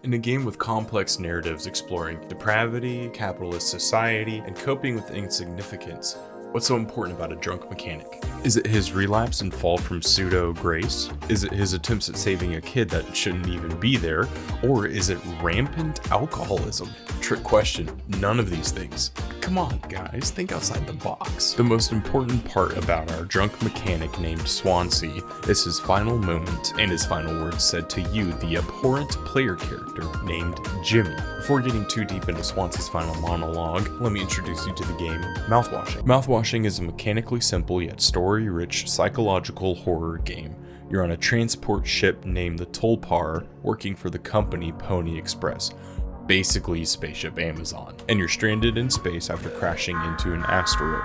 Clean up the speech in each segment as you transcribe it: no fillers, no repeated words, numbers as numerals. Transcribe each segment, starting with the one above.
In a game with complex narratives exploring depravity, capitalist society, and coping with insignificance, what's so important about a drunk mechanic? Is it his relapse and fall from pseudo-grace? Is it his attempts at saving a kid that shouldn't even be there? Or is it rampant alcoholism? Trick question, none of these things. Come on guys, think outside the box. The most important part about our drunk mechanic named Swansea is his final moment and his final words said to you, the abhorrent player character named Jimmy. Before getting too deep into Swansea's final monologue, let me introduce you to the game Mouthwashing. Mouthwashing is a mechanically simple yet story-rich psychological horror game. You're on a transport ship named the Tulpar, working for the company Pony Express, basically Spaceship Amazon, and you're stranded in space after crashing into an asteroid.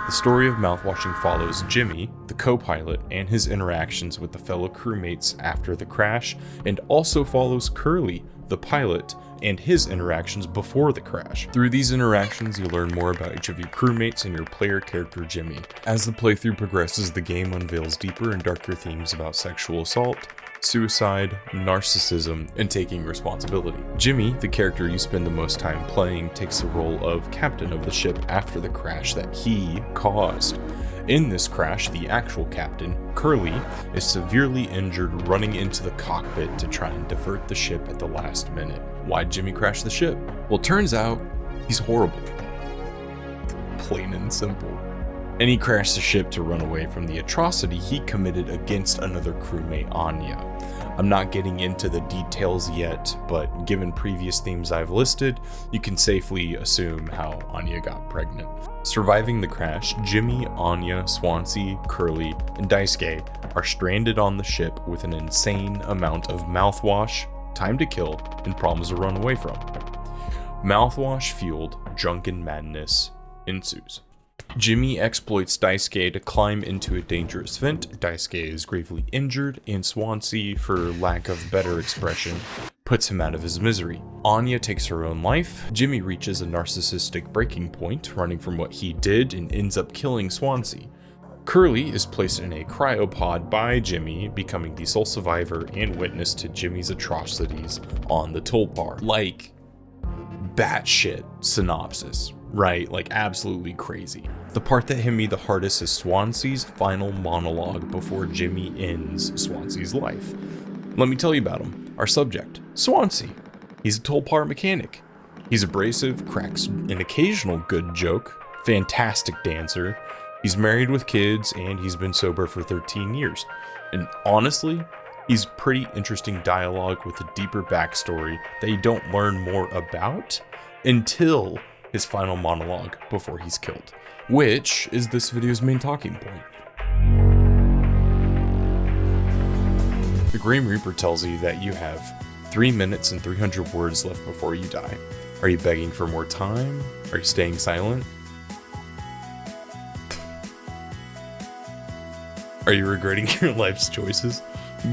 The story of Mouthwashing follows Jimmy, the co-pilot, and his interactions with the fellow crewmates after the crash, and also follows Curly, the pilot, and his interactions before the crash. Through these interactions, you learn more about each of your crewmates and your player character Jimmy. As the playthrough progresses, the game unveils deeper and darker themes about sexual assault, suicide, narcissism, and taking responsibility. Jimmy, the character you spend the most time playing, takes the role of captain of the ship after the crash that he caused. In this crash, the actual captain, Curly, is severely injured running into the cockpit to try and divert the ship at the last minute. Why'd Jimmy crash the ship? Well, turns out, he's horrible. Plain and simple. And he crashed the ship to run away from the atrocity he committed against another crewmate, Anya. I'm not getting into the details yet, but given previous themes I've listed, you can safely assume how Anya got pregnant. Surviving the crash, Jimmy, Anya, Swansea, Curly, and Daisuke are stranded on the ship with an insane amount of mouthwash, time to kill, and problems to run away from. Mouthwash-fueled drunken madness ensues. Jimmy exploits Daisuke to climb into a dangerous vent. Daisuke is gravely injured, and Swansea, for lack of better expression, puts him out of his misery. Anya takes her own life. Jimmy reaches a narcissistic breaking point, running from what he did, and ends up killing Swansea. Curly is placed in a cryopod by Jimmy, becoming the sole survivor and witness to Jimmy's atrocities on the Tulpar. Like, batshit synopsis. Right, like absolutely crazy. The part that hit me the hardest is Swansea's final monologue before Jimmy ends Swansea's life. Let me tell you about him. Our subject, Swansea. He's a Tulpar mechanic. He's abrasive, cracks an occasional good joke, fantastic dancer. He's married with kids, and he's been sober for 13 years. And honestly, he's pretty interesting dialogue with a deeper backstory that you don't learn more about until his final monologue before he's killed, which is this video's main talking point. The Grim Reaper tells you that you have 3 minutes and 300 words left before you die. Are you begging for more time? Are you staying silent? Are you regretting your life's choices?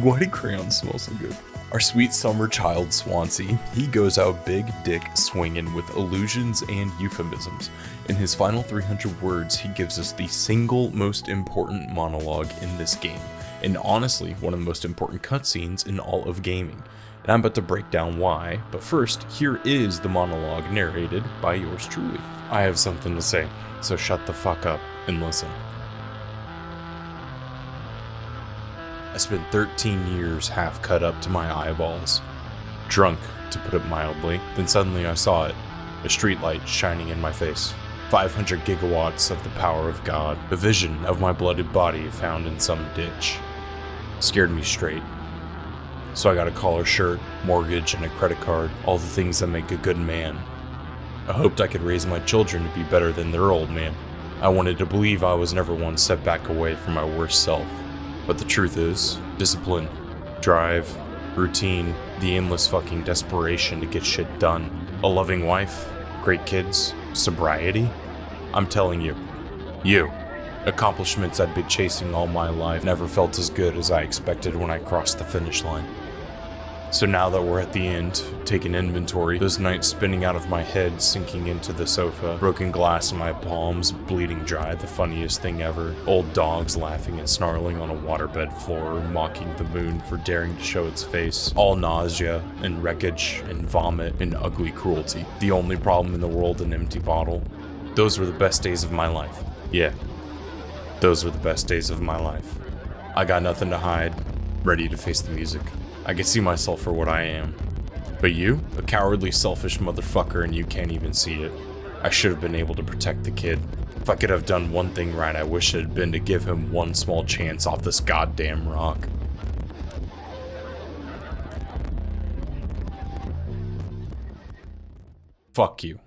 Why do crayons smell so good? Our sweet summer child Swansea, he goes out big dick swinging with illusions and euphemisms. In his final 300 words, he gives us the single most important monologue in this game, and honestly, one of the most important cutscenes in all of gaming. And I'm about to break down why, but first, here is the monologue narrated by yours truly. I have something to say, so shut the fuck up and listen. I spent 13 years half cut up to my eyeballs. Drunk, to put it mildly. Then suddenly I saw it. A streetlight shining in my face. 500 gigawatts of the power of God. A vision of my blooded body found in some ditch. Scared me straight. So I got a collar shirt, mortgage, and a credit card. All the things that make a good man. I hoped I could raise my children to be better than their old man. I wanted to believe I was never one step back away from my worst self. But the truth is, discipline, drive, routine, the endless fucking desperation to get shit done, a loving wife, great kids, sobriety. I'm telling you, accomplishments I'd been chasing all my life never felt as good as I expected when I crossed the finish line. So now that we're at the end, taking inventory, those nights spinning out of my head, sinking into the sofa, broken glass in my palms, bleeding dry, the funniest thing ever, old dogs laughing and snarling on a waterbed floor, mocking the moon for daring to show its face, all nausea and wreckage and vomit and ugly cruelty. The only problem in the world, an empty bottle. Those were the best days of my life. Yeah, those were the best days of my life. I got nothing to hide, ready to face the music. I can see myself for what I am. But you? A cowardly, selfish motherfucker, and you can't even see it. I should have been able to protect the kid. If I could have done one thing right, I wish it had been to give him one small chance off this goddamn rock. Fuck you.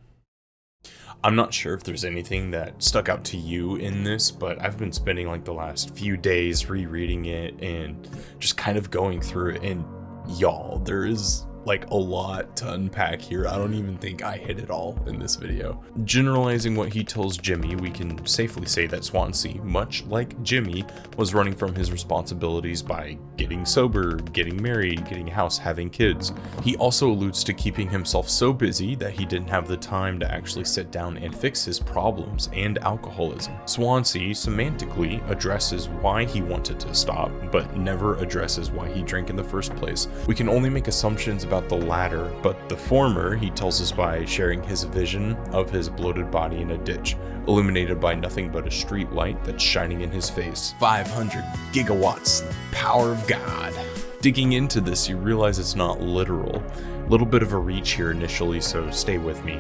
I'm not sure if there's anything that stuck out to you in this, but I've been spending like the last few days rereading it and just kind of going through it, and y'all, there is like a lot to unpack here. I don't even think I hit it all in this video. Generalizing what he tells Jimmy, we can safely say that Swansea, much like Jimmy, was running from his responsibilities by getting sober, getting married, getting a house, having kids. He also alludes to keeping himself so busy that he didn't have the time to actually sit down and fix his problems and alcoholism. Swansea semantically addresses why he wanted to stop, but never addresses why he drank in the first place. We can only make assumptions about the latter, but the former he tells us by sharing his vision of his bloated body in a ditch, illuminated by nothing but a street light that's shining in his face. 500 gigawatts, the power of God. Digging into this, you realize it's not literal. A little bit of a reach here initially, so stay with me.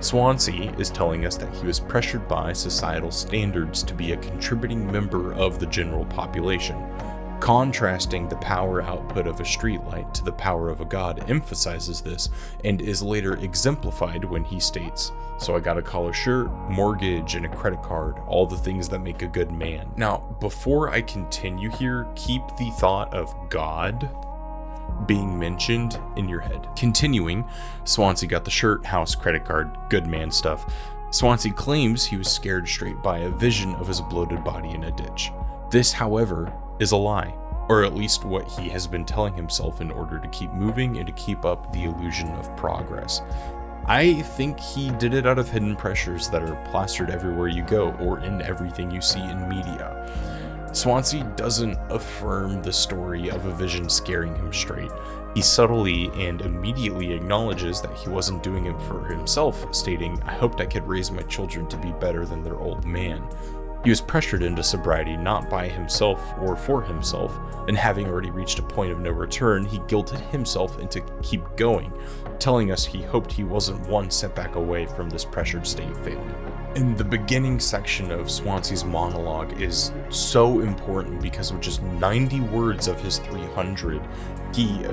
Swansea is telling us that he was pressured by societal standards to be a contributing member of the general population. Contrasting the power output of a streetlight to the power of a god emphasizes this and is later exemplified when he states, "So I got a collar shirt, mortgage, and a credit card, all the things that make a good man." Now, before I continue here, keep the thought of God being mentioned in your head. Continuing, Swansea got the shirt, house, credit card, good man stuff. Swansea claims he was scared straight by a vision of his bloated body in a ditch. This, however, is a lie, or at least what he has been telling himself in order to keep moving and to keep up the illusion of progress. I think he did it out of hidden pressures that are plastered everywhere you go or in everything you see in media. Swansea doesn't affirm the story of a vision scaring him straight. He subtly and immediately acknowledges that he wasn't doing it for himself, stating, "I hoped I could raise my children to be better than their old man." He was pressured into sobriety not by himself or for himself, and having already reached a point of no return, he guilted himself into keep going, telling us he hoped he wasn't one setback away from this pressured state failing. And the beginning section of Swansea's monologue is so important because with just 90 words of his 300, he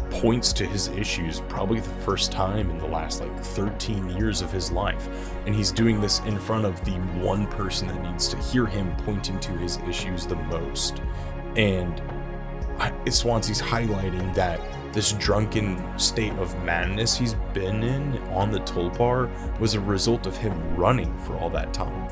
points to his issues probably the first time in the last 13 years of his life, and he's doing this in front of the one person that needs to hear him pointing to his issues the most. And Swansea's highlighting that this drunken state of madness he's been in on the tulpar was a result of him running for all that time.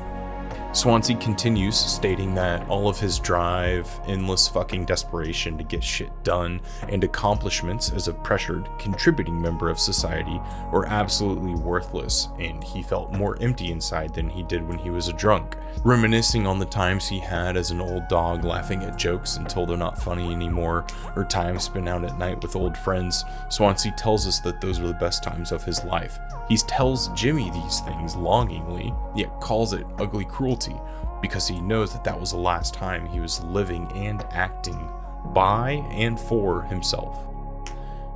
Swansea continues, stating that all of his drive, endless fucking desperation to get shit done, and accomplishments as a pressured, contributing member of society were absolutely worthless, and he felt more empty inside than he did when he was a drunk. Reminiscing on the times he had as an old dog laughing at jokes until they're not funny anymore, or time spent out at night with old friends, Swansea tells us that those were the best times of his life. He tells Jimmy these things longingly, yet calls it ugly cruelty, because he knows that that was the last time he was living and acting by and for himself.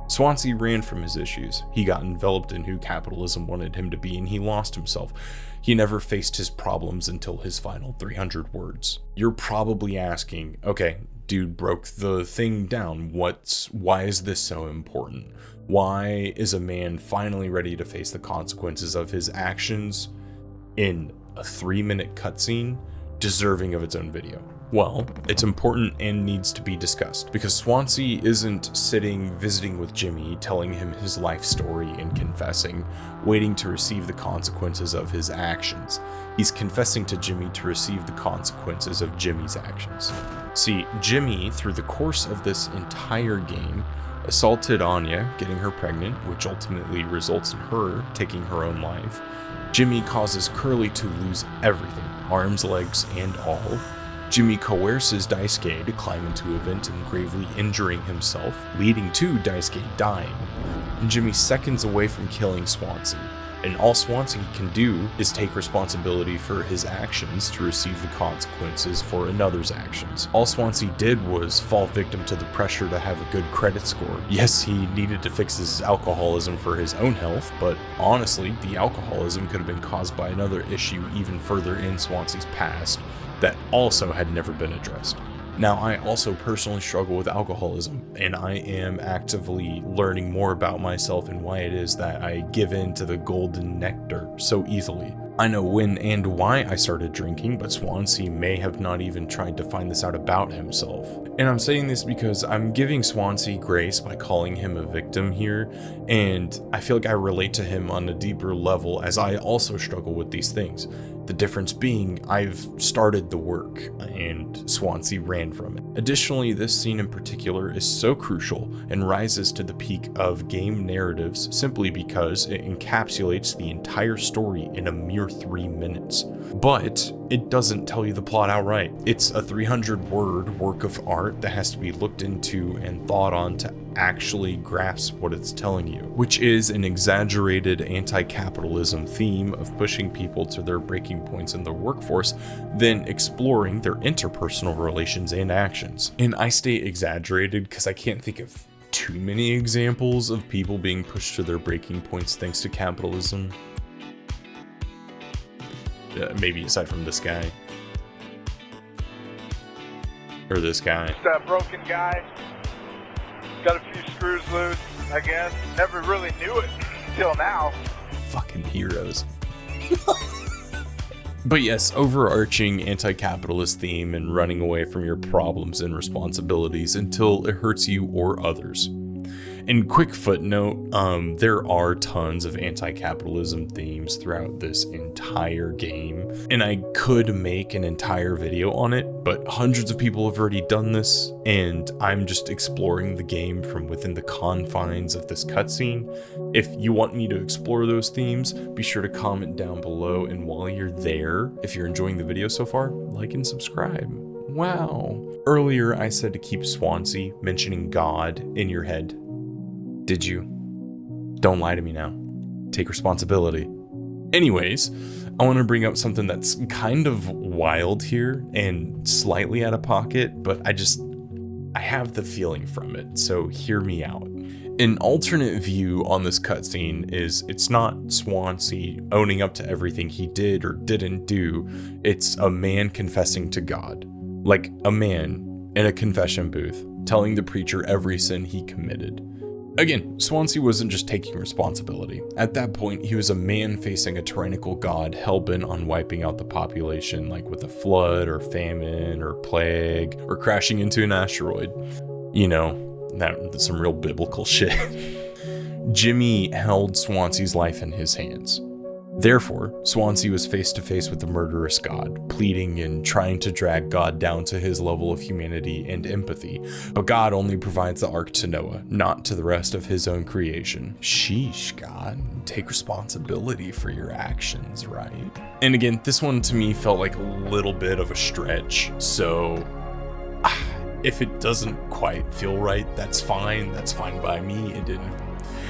Swansea ran from his issues. He got enveloped in who capitalism wanted him to be, and he lost himself. He never faced his problems until his final 300 words. You're probably asking, okay, dude broke the thing down. Why is this so important? Why is a man finally ready to face the consequences of his actions in a 3-minute cutscene deserving of its own video? Well, it's important and needs to be discussed, because Swansea isn't sitting visiting with Jimmy, telling him his life story and confessing, waiting to receive the consequences of his actions. He's confessing to Jimmy to receive the consequences of Jimmy's actions. See, Jimmy, through the course of this entire game, assaulted Anya, getting her pregnant, which ultimately results in her taking her own life. Jimmy causes Curly to lose everything, arms, legs, and all. Jimmy coerces Daisuke to climb into a vent and gravely injuring himself, leading to Daisuke dying. And Jimmy's seconds away from killing Swansea, and all Swansea can do is take responsibility for his actions to receive the consequences for another's actions. All Swansea did was fall victim to the pressure to have a good credit score. Yes, he needed to fix his alcoholism for his own health, but honestly, the alcoholism could have been caused by another issue even further in Swansea's past that also had never been addressed. Now, I also personally struggle with alcoholism, and I am actively learning more about myself and why it is that I give in to the golden nectar so easily. I know when and why I started drinking, but Swansea may have not even tried to find this out about himself. And I'm saying this because I'm giving Swansea grace by calling him a victim here, and I feel like I relate to him on a deeper level as I also struggle with these things. The difference being, I've started the work, and Swansea ran from it. Additionally, this scene in particular is so crucial and rises to the peak of game narratives simply because it encapsulates the entire story in a mere 3 minutes. But it doesn't tell you the plot outright. It's a 300-word work of art that has to be looked into and thought on to actually grasp what it's telling you, which is an exaggerated anti-capitalism theme of pushing people to their breaking points in the workforce, then exploring their interpersonal relations and actions. And I state exaggerated because I can't think of too many examples of people being pushed to their breaking points thanks to capitalism. Maybe aside from this guy. Or this guy. Just that broken guy. Got a few screws loose, I guess. Never really knew it until now. Fucking heroes. But yes, overarching anti-capitalist theme and running away from your problems and responsibilities until it hurts you or others. And quick footnote, there are tons of anti-capitalism themes throughout this entire game, and I could make an entire video on it, but hundreds of people have already done this, and I'm just exploring the game from within the confines of this cutscene. If you want me to explore those themes, be sure to comment down below, and while you're there, if you're enjoying the video so far, like and subscribe. Wow. Earlier I said to keep Swansea mentioning God in your head. Did you? Don't lie to me now. Take responsibility. Anyways, I want to bring up something that's kind of wild here and slightly out of pocket, but I have the feeling from it, so hear me out. An alternate view on this cutscene is it's not Swansea owning up to everything he did or didn't do, it's a man confessing to God. Like a man in a confession booth, telling the preacher every sin he committed. Again, Swansea wasn't just taking responsibility. At that point, he was a man facing a tyrannical god hell-bent on wiping out the population, like with a flood or famine or plague or crashing into an asteroid. You know, that's some real biblical shit. Jimmy held Swansea's life in his hands. Therefore, Swansea was face to face with the murderous god, pleading and trying to drag God down to his level of humanity and empathy. But God only provides the ark to Noah, not to the rest of his own creation. Sheesh, God. Take responsibility for your actions, right? And again, this one to me felt like a little bit of a stretch, so if it doesn't quite feel right, that's fine by me. It didn't,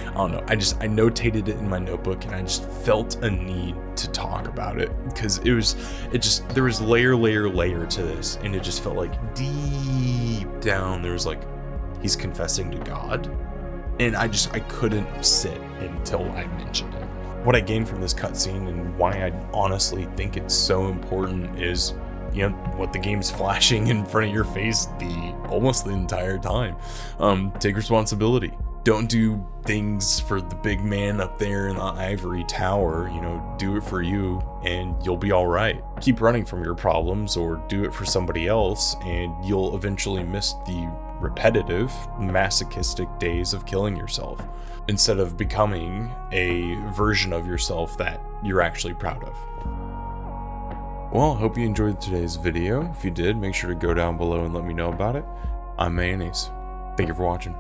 I don't know, I notated it in my notebook and I just felt a need to talk about it because there was layer to this, and it just felt like deep down there was like, he's confessing to God, and I couldn't sit until I mentioned it. What I gained from this cutscene and why I honestly think it's so important is, you know, what the game's flashing in front of your face almost the entire time. Take responsibility. Don't do things for the big man up there in the ivory tower, you know, do it for you and you'll be all right. Keep running from your problems or do it for somebody else and you'll eventually miss the repetitive, masochistic days of killing yourself instead of becoming a version of yourself that you're actually proud of. Well, I hope you enjoyed today's video. If you did, make sure to go down below and let me know about it. I'm Mayonnaise. Thank you for watching.